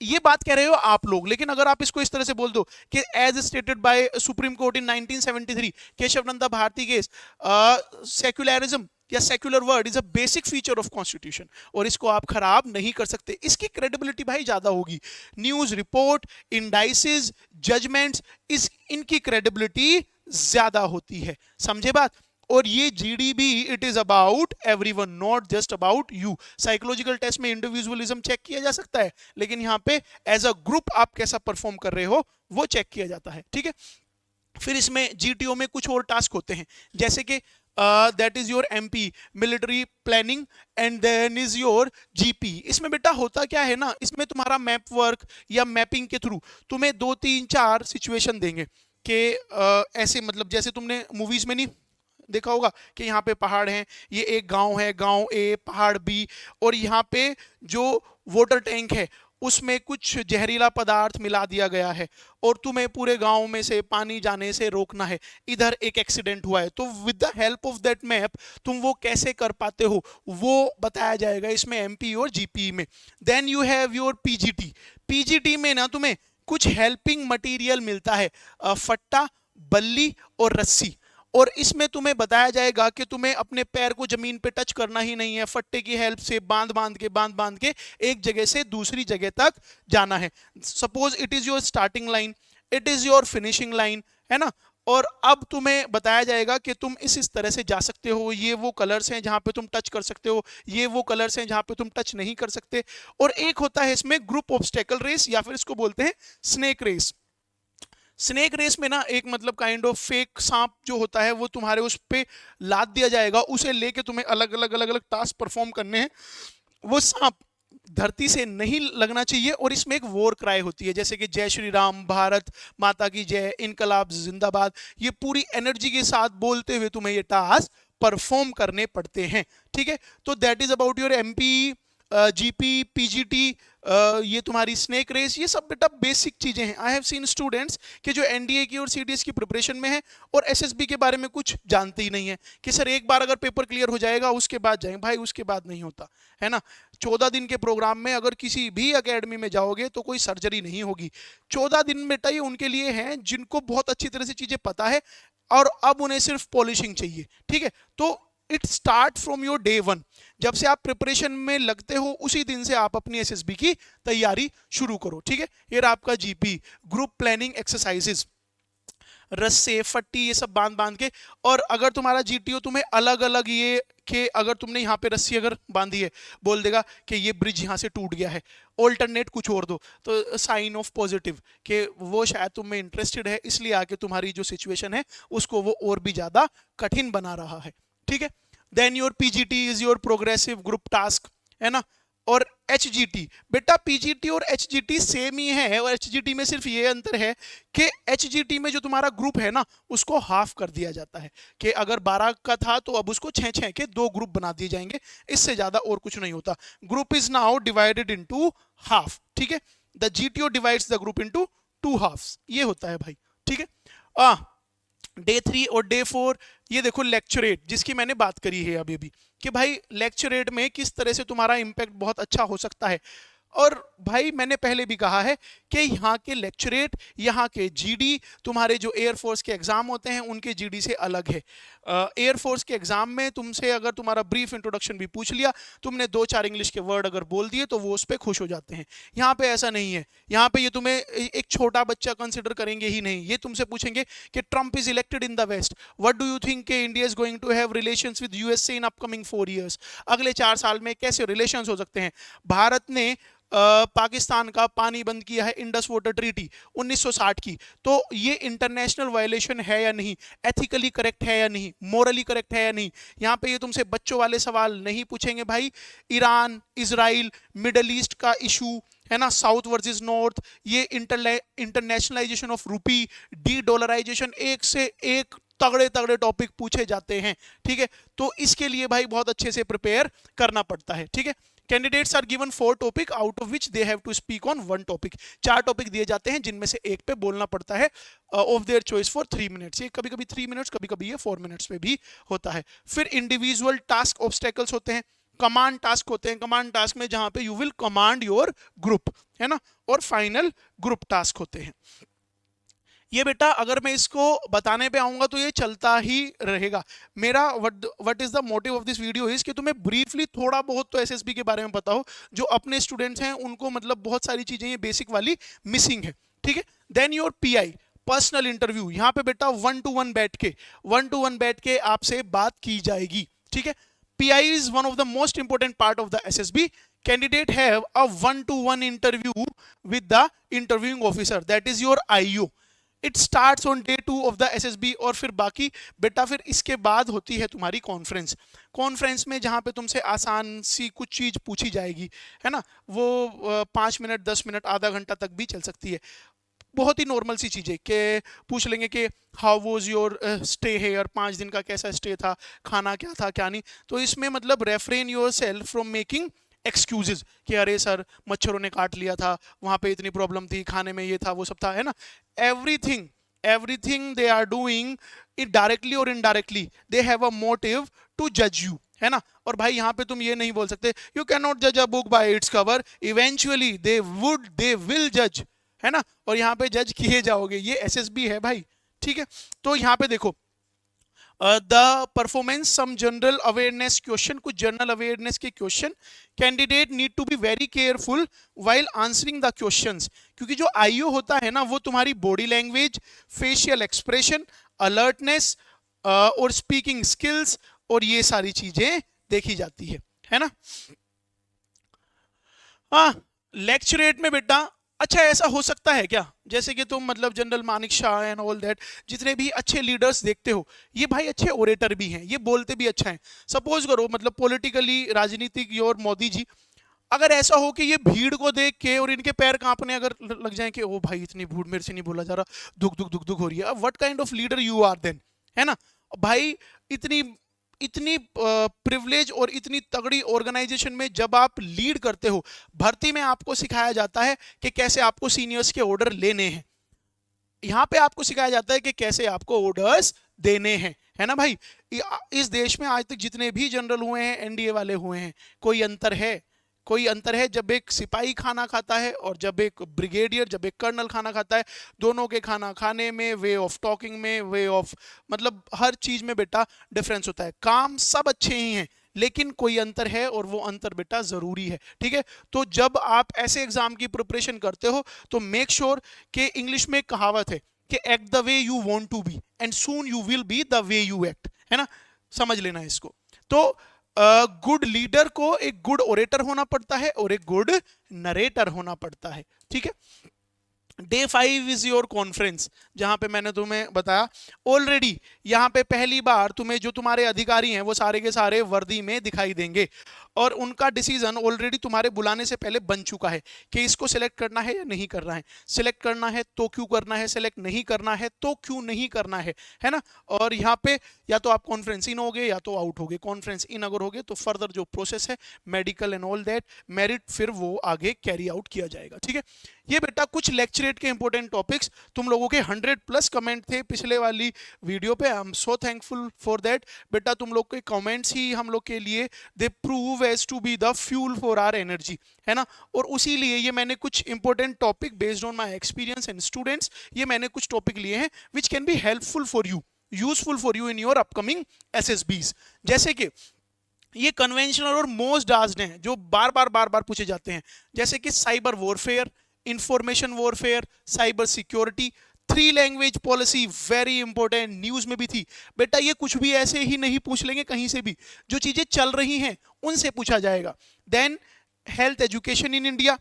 ये बात कह रहे हो आप लोग, लेकिन अगर आप इसको इस तरह से बोल दो कि as stated by supreme court in 1973 Kesavananda Bharati case, secularism या secular word is a basic feature of constitution, और इसको आप खराब नहीं कर सकते, इसकी क्रेडिबिलिटी भाई ज्यादा होगी। न्यूज रिपोर्ट, इंडाइसिस, जजमेंट्स, इस इनकी क्रेडिबिलिटी ज्यादा होती है, समझे बात। और ये GDB it is about everyone, not just about you. Psychological test में इंडिविजुअलिज्म चेक किया जा सकता है, लेकिन यहां पे एज अ ग्रुप आप कैसा परफॉर्म कर रहे हो वो चेक किया जाता है, ठीक है। फिर इसमें जीटीओ में कुछ और टास्क होते हैं, जैसे कि that is your MP military planning and then is your GP. इसमें बेटा होता क्या है ना, इसमें तुम्हारा मैप वर्क या मैपिंग के थ्रू तुम्हें 2 3 4 सिचुएशन देंगे कि ऐसे, मतलब जैसे तुमने मूवीज में नहीं देखा होगा कि यहाँ पे पहाड़ हैं, ये एक गांव है, गांव ए, पहाड़ बी, और यहाँ पे जो वाटर टैंक है उसमें कुछ जहरीला पदार्थ मिला दिया गया है और तुम्हें पूरे गांव में से पानी जाने से रोकना है, इधर एक एक्सीडेंट हुआ है, तो with the help of that map तुम वो कैसे कर पाते हो वो बताया जाएगा इसमें एमपी और जीपी में। Then you have your PGT. PGT में ना तुम्हें कुछ हेल्पिंग मटेरियल मिलता है, फट्टा, बल्ली और रस्सी, और इसमें तुम्हें बताया जाएगा कि तुम्हें अपने पैर को जमीन पे टच करना ही नहीं है, फट्टे की हेल्प से बांध बांध के एक जगह से दूसरी जगह तक जाना है। Suppose it is your starting line, it is your finishing line, है ना। और अब तुम्हें बताया जाएगा कि तुम इस तरह से जा सकते हो, ये वो कलर्स हैं जहां पे तुम टच कर सकते हो, ये वो कलर्स हैं जहां पे तुम टच नहीं कर सकते। और एक होता है इसमें ग्रुप ऑब्स्टेकल रेस, या फिर इसको बोलते हैं स्नेक रेस। स्नेक रेस में ना एक मतलब काइंड ऑफ फेक सांप जो होता है वो तुम्हारे उस पे लाद दिया जाएगा, उसे लेके तुम्हें अलग अलग टास्क परफॉर्म करने हैं। वो सांप धरती से नहीं लगना चाहिए, और इसमें एक वॉर क्राई होती है, जैसे कि जय श्री राम, भारत माता की जय, इनकलाब जिंदाबाद, ये पूरी एनर्जी के साथ बोलते हुए तुम्हें ये टास्क परफॉर्म करने पड़ते हैं, ठीक है। तो that is about your MP, GP, PGT, ये तुम्हारी स्नेक रेस, ये सब बेटा बेसिक चीजें हैं। आई हैव सीन स्टूडेंट्स कि जो एनडीए की और सीडीएस की प्रिपरेशन में है और एसएसबी के बारे में कुछ जानते ही नहीं है कि सर एक बार अगर पेपर क्लियर हो जाएगा उसके बाद जाएंगे, भाई उसके बाद नहीं होता है ना। 14 दिन के प्रोग्राम में अगर किसी भी एकेडमी में जाओगे तो कोई सर्जरी नहीं होगी। 14 दिन बेटा ये उनके लिए हैं जिनको बहुत अच्छी तरह से चीजें पता है और अब उन्हें सिर्फ पॉलिशिंग चाहिए, ठीक है। तो it start from your day one, जब से आप प्रिपरेशन में लगते हो उसी दिन से आप अपनी एसएसबी की तैयारी शुरू करो, ठीक है। ये आपका जीपी, ग्रुप प्लानिंग एक्सरसाइजेस, रस्से फट्टी ये सब बांध बांध के। और अगर तुम्हारा जीटीओ तुम्हें अलग अलग ये कि अगर तुमने यहाँ पे रस्सी अगर बांधी है, बोल देगा कि ये ब्रिज यहाँ से टूट गया है, ऑल्टरनेट कुछ और दो, तो साइन ऑफ पॉजिटिव कि वो शायद तुम में इंटरेस्टेड है, इसलिए आके तुम्हारी जो सिचुएशन है उसको वो और भी ज्यादा कठिन बना रहा है, ठीक है। Then your PGT is your progressive group task, है ना। और एचजीटी, बेटा पीजीटी और एचजीटी सेम ही है, और एचजीटी में सिर्फ ये अंतर है कि एचजीटी में जो तुम्हारा ग्रुप है ना उसको हाफ कर दिया जाता है, कि अगर 12 का था तो अब उसको 6 के 2 ग्रुप बना दिए जाएंगे, इससे ज्यादा और कुछ नहीं होता। Group is now divided into half, ठीक है। The GTO divides the group into 2 halfs, ये होता है भाई, ठीक है। डे 3 और डे 4, ये देखो लेक्चरेट जिसकी मैंने बात करी है अभी भी, कि भाई लेक्चरेट में किस तरह से तुम्हारा इंपैक्ट बहुत अच्छा हो सकता है। और भाई मैंने पहले भी कहा है कि यहाँ के लेक्चरेट, यहाँ के जीडी, तुम्हारे जो एयरफोर्स के एग्जाम होते हैं उनके जीडी से अलग है। एयरफोर्स के एग्जाम में तुमसे अगर तुम्हारा ब्रीफ इंट्रोडक्शन भी पूछ लिया, तुमने 2 4 इंग्लिश के वर्ड अगर बोल दिए तो वो उस पर खुश हो जाते हैं। यहाँ पे ऐसा नहीं है, यहाँ पे ये तुम्हें एक छोटा बच्चा कंसिडर करेंगे ही नहीं, ये तुमसे पूछेंगे कि Trump is elected in the west, what do you think India is going to have relations with USA in upcoming 4 years, अगले 4 साल में कैसे रिलेशंस हो सकते हैं। भारत ने पाकिस्तान का पानी बंद किया है इंडस वाटर ट्रीटी 1960 की, तो ये इंटरनेशनल वायलेशन है या नहीं, एथिकली करेक्ट है या नहीं, मोरली करेक्ट है या नहीं। यहाँ पे ये तुमसे बच्चों वाले सवाल नहीं पूछेंगे भाई। ईरान, इजराइल, मिडल ईस्ट का इशू है ना, साउथ वर्सेस नॉर्थ, ये internationalisation of rupee, dedollarisation, एक से एक तगड़े तगड़े टॉपिक पूछे जाते हैं। ठीक है, तो इसके लिए भाई बहुत अच्छे से प्रिपेयर करना पड़ता है। ठीक है, candidates are given 4 topic out of which they have to speak on 1 topic. 4 topic दिए जाते हैं जिनमें से एक पे बोलना पड़ता है of their choice for 3 minutes. ये कभी कभी 3 मिनट्स, कभी कभी ये 4 मिनट्स पे भी होता है। फिर इंडिविजुअल टास्क ऑब्स्टेकल्स होते हैं, कमांड टास्क होते हैं, कमांड टास्क में जहां पे you will command your group, है ना, और फाइनल ग्रुप टास्क होते हैं। ये बेटा अगर मैं इसको बताने पे आऊंगा तो ये चलता ही रहेगा। मेरा what is the motive of this video is कि तुम्हें ब्रीफली थोड़ा बहुत तो एसएसबी के बारे में पता हो। जो अपने स्टूडेंट्स हैं उनको मतलब बहुत सारी चीजें ये बेसिक वाली मिसिंग है। ठीक है, then your PI personal interview, यहाँ पे बेटा 1-to-1 बैठ के आपसे बात की जाएगी। ठीक है, PI is one of the most important part of the SSB. Candidate have a 1-to-1 interview with the interviewing officer, that is your IO. It starts on day 2 of the SSB और फिर बाकी बेटा फिर इसके बाद होती है तुम्हारी कॉन्फ्रेंस में जहाँ पे तुमसे आसान सी कुछ चीज़ पूछी जाएगी, है ना, वो 5 मिनट 10 मिनट आधा घंटा तक भी चल सकती है। बहुत ही नॉर्मल सी चीज़ें कि पूछ लेंगे कि how was your stay here, 5 दिन का कैसा स्टे था, खाना क्या था क्या नहीं। तो इसमें मतलब refrain yourself from making excuses कि अरे सर मच्छरों ने काट लिया था, वहाँ पे इतनी प्रॉब्लम थी, खाने में ये था वो सब था, है ना। Everything they are doing it directly और indirectly they have a motive to जज यू, है ना। और भाई यहाँ पे तुम ये नहीं बोल सकते यू कैन नॉट जज a book by its cover, eventually they will जज, है ना, और यहाँ पे जज किए जाओगे। ये एसएसबी है भाई। ठीक है, तो यहाँ पे देखो the performance some general awareness question, कुछ जनरल अवेयरनेस के question. Candidate need to be very careful while answering the questions, क्योंकि जो आईओ होता है ना वो तुम्हारी body language, facial expression, alertness और स्पीकिंग स्किल्स और ये सारी चीजें देखी जाती है ना। हाँ, लेक्चरेट में बेटा अच्छा ऐसा हो सकता है क्या, जैसे कि तुम मतलब general Manik Shah and all that, जितने भी अच्छे लीडर्स देखते हो ये भाई अच्छे ओरेटर भी हैं, ये बोलते भी अच्छा है। सपोज करो मतलब पॉलिटिकली राजनीतिक योर मोदी जी, अगर ऐसा हो कि ये भीड़ को देख के और इनके पैर कांपने अगर लग जाए कि ओ भाई इतनी भीड़ मेरे से नहीं बोला जा रहा, दुख हो रही है, अब what kind of leader you are then, है ना भाई। इतनी प्रिविलेज और इतनी तगड़ी ऑर्गेनाइजेशन में जब आप लीड करते हो, भर्ती में आपको सिखाया जाता है कि कैसे आपको सीनियर्स के ऑर्डर लेने हैं, यहाँ पे आपको सिखाया जाता है कि कैसे आपको ऑर्डर्स देने हैं, है ना भाई। इस देश में आज तक जितने भी जनरल हुए हैं, एनडीए वाले हुए हैं, कोई अंतर है जब एक सिपाही खाना खाता है और जब एक ब्रिगेडियर, जब एक कर्नल खाना खाता है, दोनों के खाना खाने में, वे ऑफ टॉकिंग में, वे ऑफ मतलब हर चीज में बेटा डिफरेंस होता है। काम सब अच्छे ही हैं लेकिन कोई अंतर है और वो अंतर बेटा जरूरी है। ठीक है, तो जब आप ऐसे एग्जाम की प्रिपरेशन करते हो तो मेक श्योर कि इंग्लिश में एक कहावत है कि act the way you want to be and soon you will be the way you act, है ना, समझ लेना इसको। तो गुड लीडर को एक गुड ओरेटर होना पड़ता है और एक गुड नरेटर होना पड़ता है। ठीक है, डे 5 इज योर कॉन्फ्रेंस, जहां पे मैंने तुम्हें बताया ऑलरेडी, यहां पे पहली बार तुम्हें जो तुम्हारे अधिकारी हैं वो सारे के सारे वर्दी में दिखाई देंगे और उनका डिसीजन ऑलरेडी तुम्हारे बुलाने से पहले बन चुका है कि इसको सिलेक्ट करना है या नहीं करना है, सिलेक्ट करना है तो क्यों करना है, सिलेक्ट नहीं करना है तो क्यों नहीं करना है ना। और यहाँ पे या तो आप कॉन्फ्रेंस इन होगे या तो आउट होगे। कॉन्फ्रेंस इन अगर होगे तो फर्दर जो प्रोसेस है medical and all that merit, फिर वो आगे कैरी आउट किया जाएगा। ठीक है, ये बेटा कुछ लेक्चरेट के इंपॉर्टेंट टॉपिक्स, तुम लोगों के 100+ कमेंट थे पिछले वाली वीडियो पे, I am so thankful for that. बेटा तुम लोग के कमेंट्स ही हम लोग के लिए they prove as to be the fuel for our energy, है ना। और उसी लिए ये मैंने कुछ important topic based on my experience and students, ये मैंने कुछ टॉपिक लिए हैं which can be helpful for you, useful for you in your upcoming SSBs. जैसे कि ये कन्वेंशनल और मोस्ट आस्क्ड हैं जो बार बार पूछे जाते हैं, जैसे कि cyber warfare, information warfare, cyber security, 3 language policy, very important, news में भी थी बेटा। ये कुछ भी ऐसे ही नहीं पूछ लेंगे कहीं से भी, जो चीजें चल रही हैं उनसे पूछा जाएगा। Then health education in India,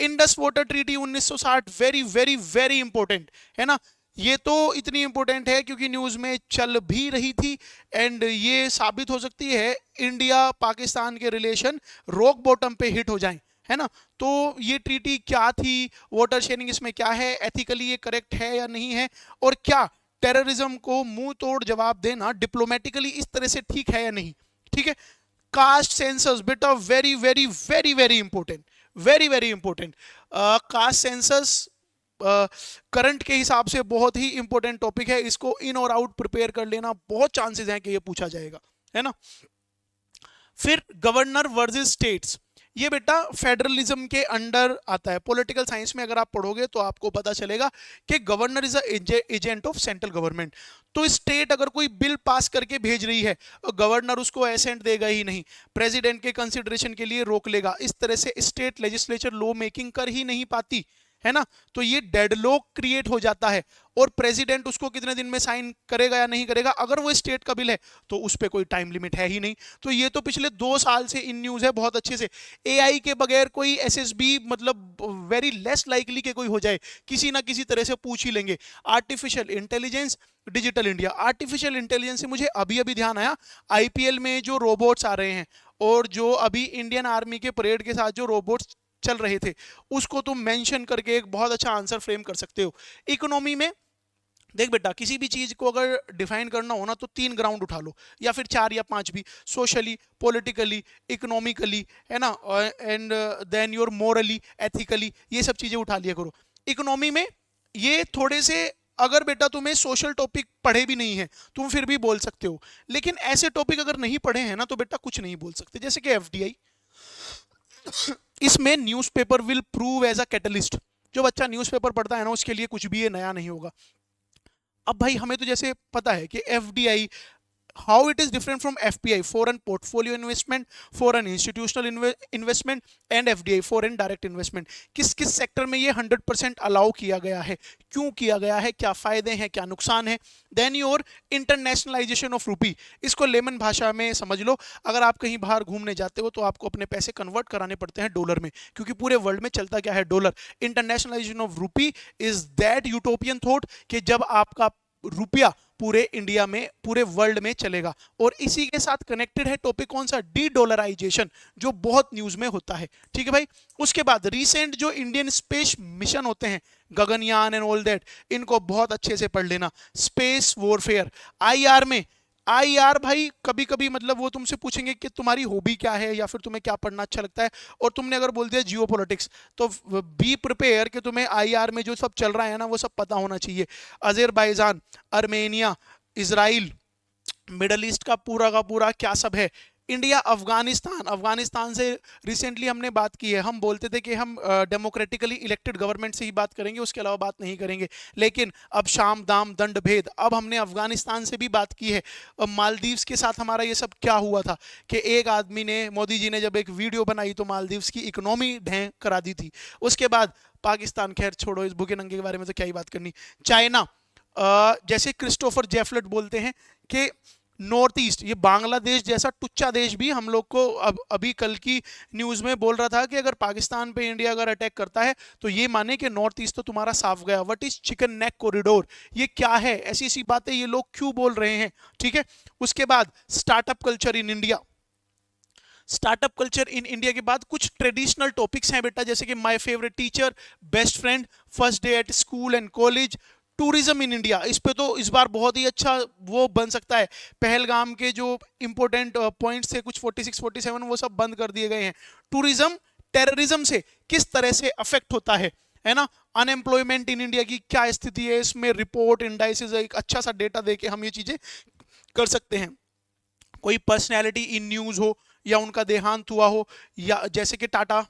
Indus water treaty 1960, very very very important है ना। ये तो इतनी इंपॉर्टेंट है क्योंकि न्यूज में चल भी रही थी एंड ये साबित हो सकती है इंडिया पाकिस्तान के रिलेशन रॉक बॉटम पे हिट हो जाएं, है ना। तो ये ट्रीटी क्या थी, वाटर शेयरिंग इसमें क्या है, एथिकली ये करेक्ट है या नहीं है, और क्या टेररिज्म को मुंह तोड़ जवाब देना डिप्लोमेटिकली इस तरह से ठीक है या नहीं, ठीक है। कास्ट सेंसस बेटा very very very very important, very very important. Caste census current के हिसाब से बहुत ही इंपॉर्टेंट टॉपिक है, इसको इन और आउट प्रिपेयर कर लेना, बहुत चांसेस हैं कि ये पूछा जाएगा, है ना। फिर गवर्नर वर्सेस स्टेट्स, ये बेटा फेडरलिज्म के अंडर आता है। पॉलिटिकल साइंस में अगर आप पढ़ोगे तो आपको पता चलेगा कि governor is agent of central government. तो स्टेट अगर कोई बिल पास करके भेज रही है, गवर्नर उसको एसेंट देगा ही नहीं, प्रेसिडेंट के कंसिडरेशन के लिए रोक लेगा। इस तरह से स्टेट लेजिस्लेचर लॉ मेकिंग कर ही नहीं पाती, है ना। तो ये डेडलॉक क्रिएट हो जाता है और प्रेसिडेंट उसको कितने दिन में साइन करेगा या नहीं करेगा, अगर वो स्टेट का बिल है तो उस पर कोई टाइम लिमिट है ही नहीं। तो ये तो पिछले 2 साल से इन न्यूज है बहुत अच्छे से। एआई के बगैर कोई एसएसबी मतलब वेरी लेस लाइकली के कोई हो जाए, किसी ना किसी तरह से पूछ ही लेंगे। Artificial intelligence, digital India. Artificial intelligence से मुझे अभी अभी ध्यान आया, आईपीएल में जो रोबोट्स आ रहे हैं और जो अभी इंडियन आर्मी के परेड के साथ जो रोबोट्स चल रहे थे, उसको तुम मेंशन करके एक बहुत अच्छा आंसर फ्रेम कर सकते हो। इकोनॉमी में देख बेटा, किसी भी चीज को अगर डिफाइन करना हो ना तो 3 ग्राउंड उठा लो, या फिर 4 या 5 भी, सोशली, पॉलिटिकली, इकोनॉमिकली, है ना, and then your morally, ethically, ये सब चीजें उठा लिया करो। इकोनॉमी में ये थोड़े से, अगर बेटा तुम्हें सोशल टॉपिक पढ़े भी नहीं है तुम फिर भी बोल सकते हो, लेकिन ऐसे टॉपिक अगर नहीं पढ़े हैं ना तो बेटा कुछ नहीं बोल सकते। जैसे कि एफडीआई, इसमें newspaper will prove as a catalyst. जो बच्चा न्यूज़पेपर पढ़ता है ना उसके लिए कुछ भी ये नया नहीं होगा। अब भाई हमें तो जैसे पता है कि FDI, how it is different from FPI, foreign portfolio investment, foreign institutional investment, and FDI, foreign direct investment। किस किस सेक्टर में ये 100% अलाउ किया गया है, क्यों किया गया है, क्या फायदे हैं, क्या नुकसान है। देन योर इंटरनेशनलाइजेशन ऑफ रूपी, इसको लेमन भाषा में समझ लो, अगर आप कहीं बाहर घूमने जाते हो तो आपको अपने पैसे कन्वर्ट कराने पड़ते हैं डॉलर में, क्योंकि पूरे वर्ल्ड में चलता क्या है, डॉलर। इंटरनेशनलाइजेशन ऑफ रूपी इज दैट यूटोपियन थॉट कि जब आपका रुपया पूरे इंडिया में, पूरे वर्ल्ड में चलेगा। और इसी के साथ कनेक्टेड है टॉपिक कौन सा, डी डॉलराइजेशन, जो बहुत न्यूज में होता है, ठीक है भाई। उसके बाद रीसेंट जो इंडियन स्पेस मिशन होते हैं, गगनयान एंड ऑल दैट, इनको बहुत अच्छे से पढ़ लेना। स्पेस वॉरफेयर, आईआर में, आईआर भाई कभी कभी मतलब वो तुमसे पूछेंगे कि तुम्हारी हॉबी क्या है या फिर तुम्हें क्या पढ़ना अच्छा लगता है, और तुमने अगर बोल दिया जियो पॉलिटिक्स, तो बी प्रिपेयर कि तुम्हें आईआर में जो सब चल रहा है ना वो सब पता होना चाहिए। Azerbaijan, Armenia, Israel, middle east का पूरा क्या सब है। इंडिया, अफगानिस्तान, अफगानिस्तान से रिसेंटली हमने बात की है, हम बोलते थे कि हम डेमोक्रेटिकली इलेक्टेड गवर्नमेंट से ही बात करेंगे, उसके अलावा बात नहीं करेंगे, लेकिन अब शाम दाम दंड भेद, अब हमने अफगानिस्तान से भी बात की है। मालदीव्स के साथ हमारा ये सब क्या हुआ था कि एक आदमी ने, मोदी जी ने जब एक वीडियो बनाई तो मालदीव्स की इकोनॉमी ढें करा दी थी। उसके बाद पाकिस्तान, खैर छोड़ो, इस भूखे नंगे के बारे में तो क्या ही बात करनी। चाइना, जैसे क्रिस्टोफर जेफलेट बोलते हैं कि नॉर्थ ईस्ट, ये बांग्लादेश जैसा टुच्चा देश भी हम लोग को अभी कल की न्यूज में बोल रहा था कि अगर पाकिस्तान पे इंडिया अगर अटैक करता है तो ये माने कि नॉर्थ ईस्ट तो तुम्हारा साफ गया। What is chicken neck corridor, ये क्या है, ऐसी ऐसी बातें ये लोग क्यों बोल रहे हैं, ठीक है। उसके बाद startup culture in India, startup culture in India के बाद कुछ ट्रेडिशनल टॉपिक्स हैं बेटा, जैसे कि my favourite teacher, best friend, first day at school and college, tourism in India. इस पे तो इस बार बहुत ही अच्छा वो बन सकता है। पहलगाम के जो इंपॉर्टेंट पॉइंट्स थे कुछ 46 47 वो सब बंद कर दिए गए हैं। टूरिज्म टेररिज्म से किस तरह से अफेक्ट होता है ना। अनएम्प्लॉयमेंट इन इंडिया की क्या स्थिति है, इसमें रिपोर्ट इंडाइसिस, एक अच्छा सा डेटा देके हम ये चीजें कर सकते हैं। कोई पर्सनैलिटी इन न्यूज हो या उनका देहांत हुआ हो, या जैसे कि टाटा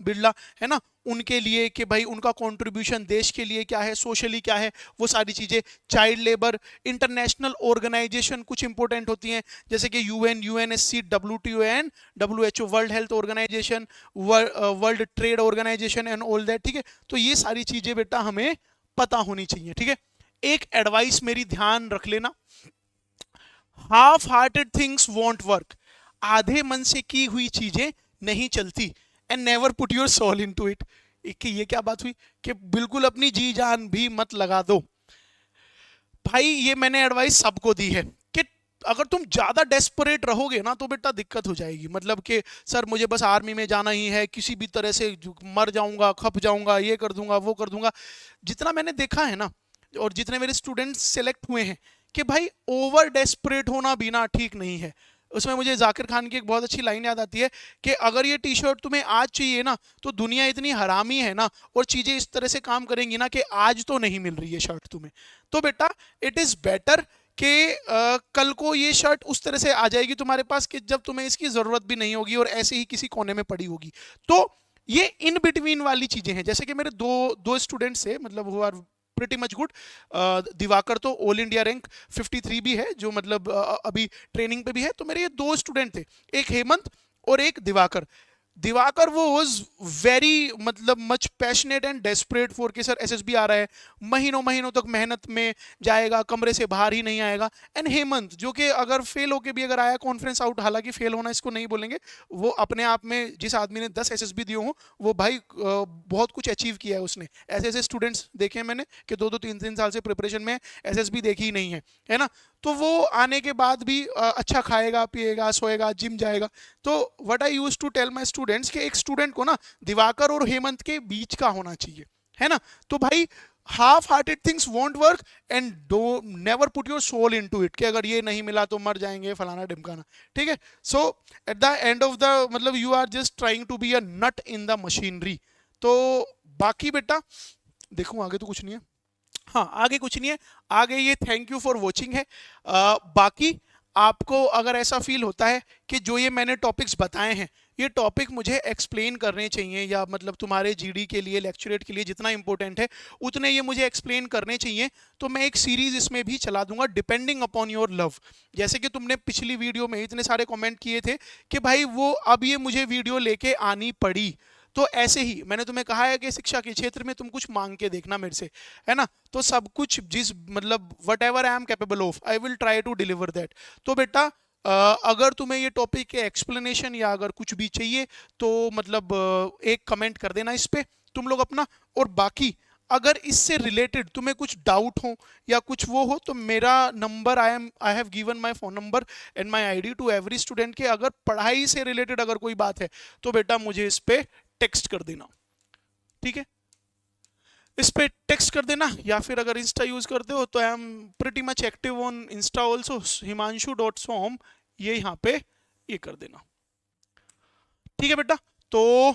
बिरला, है ना, उनके लिए कि भाई उनका कंट्रीब्यूशन देश के लिए क्या है, सोशली क्या है, वो सारी चीजें। चाइल्ड लेबर, इंटरनेशनल ऑर्गेनाइजेशन कुछ इंपॉर्टेंट होती हैं, जैसे कि UN, UNSC, WTO and WHO, world health organisation, world trade organisation and all that, ठीक है। तो ये सारी चीजें बेटा हमें पता होनी चाहिए, ठीक है। एक एडवाइस मेरी ध्यान रख लेना, half hearted things won't work, आधे मन से की हुई चीजें नहीं चलती। And never put your soul into it. कि ये क्या बात हुई कि बिल्कुल अपनी जी जान भी मत लगा दो। भाई ये मैंने एडवाइस सबको दी है कि अगर तुम ज्यादा डेस्परेट रहोगे ना तो बेटा दिक्कत हो जाएगी। मतलब कि सर मुझे बस आर्मी में जाना ही है, किसी भी तरह से मर जाऊंगा, खप जाऊंगा, ये कर दूंगा, वो कर दूंगा। जितना मैंने देखा है ना, और जितने मेरे स्टूडेंट्स सेलेक्ट हुए हैं, कि भाई ओवर डेस्परेट होना भी ना ठीक नहीं है। उसमें मुझे जाकिर खान की एक बहुत अच्छी लाइन याद आती है कि अगर ये टी शर्ट तुम्हें आज चाहिए ना तो दुनिया इतनी हरामी है ना और चीजें इस तरह से काम करेंगी ना कि आज तो नहीं मिल रही है शर्ट तुम्हें। तो बेटा इट इज बेटर कि कल को ये शर्ट उस तरह से आ जाएगी तुम्हारे पास कि जब तुम्हें इसकी जरूरत भी नहीं होगी और ऐसे ही किसी कोने में पड़ी होगी। तो ये इन बिटवीन वाली चीजें हैं। जैसे कि मेरे दो दो स्टूडेंट्स है, मतलब who are pretty much good. Diwakar तो ऑल इंडिया रैंक 53 भी है, जो मतलब अभी ट्रेनिंग पे भी है। तो मेरे ये दो स्टूडेंट थे, एक हेमंत और एक दिवाकर। दिवाकर वो वाज वेरी मतलब much passionate and desperate for कि सर एसएसबी आ रहा है, महीनों महीनों तक मेहनत में जाएगा, कमरे से बाहर ही नहीं आएगा। एंड हेमंत जो कि अगर फेल होके भी अगर आया कॉन्फ्रेंस आउट, हालांकि फेल होना इसको नहीं बोलेंगे, वो अपने आप में जिस आदमी ने 10 एसएसबी दिए हों वो भाई बहुत कुछ अचीव किया है उसने। ऐसे ऐसे स्टूडेंट्स देखे हैं मैंने कि 2-2 3-3 साल से प्रिपरेशन में एसएसबी देखी ही नहीं है ना। तो वो आने के बाद भी अच्छा खाएगा, पिएगा, सोएगा, जिम जाएगा। तो what I use to tell my students कि एक स्टूडेंट को ना दिवाकर और हेमंत के बीच का होना चाहिए, है ना। तो भाई half hearted things won't work and do never put your soul into it कि अगर ये नहीं मिला तो मर जाएंगे, फलाना ढिमकाना। ठीक है। So at the end of the मतलब you are just trying to be a nut in the machinery. तो बाकी बेटा देखूं आगे तो कुछ नहीं है। हाँ आगे कुछ नहीं है, आगे ये थैंक यू फॉर वॉचिंग है। बाकी आपको अगर ऐसा फील होता है कि जो ये मैंने टॉपिक्स बताए हैं ये टॉपिक मुझे एक्सप्लेन करने चाहिए, या मतलब तुम्हारे जीडी के लिए, लेक्चरेट के लिए जितना इंपॉर्टेंट है उतने ये मुझे एक्सप्लेन करने चाहिए, तो मैं एक सीरीज इसमें भी चला दूंगा डिपेंडिंग अपॉन योर लव। जैसे कि तुमने पिछली वीडियो में इतने सारे कमेंट किए थे कि भाई वो अब ये मुझे वीडियो लेके आनी पड़ी, तो ऐसे ही मैंने तुम्हें कहा है कि शिक्षा के क्षेत्र में तुम कुछ मांग के देखना मेरे से, है ना। तो सब कुछ जिस मतलब whatever I am capable of I will try to deliver that. तो बेटा अगर तुम्हें ये टॉपिक के एक्सप्लेनेशन या अगर कुछ भी चाहिए तो मतलब एक कमेंट कर देना इस पे तुम लोग अपना। और बाकी अगर इससे रिलेटेड तुम्हें कुछ डाउट हो या कुछ वो हो तो मेरा number I have given my phone number and my ID to every student के अगर पढ़ाई से रिलेटेड अगर कोई बात है तो बेटा मुझे इस पे टेक्स्ट कर देना। ठीक है, इस पे टेक्स्ट कर देना, या फिर अगर इंस्टा यूज करते हो तो I am pretty much active on Insta also, himanshu.som, ये यहाँ पे ये कर देना। ठीक है बेटा, तो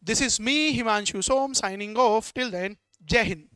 this is me Himanshu Som signing off, till then Jai Hind.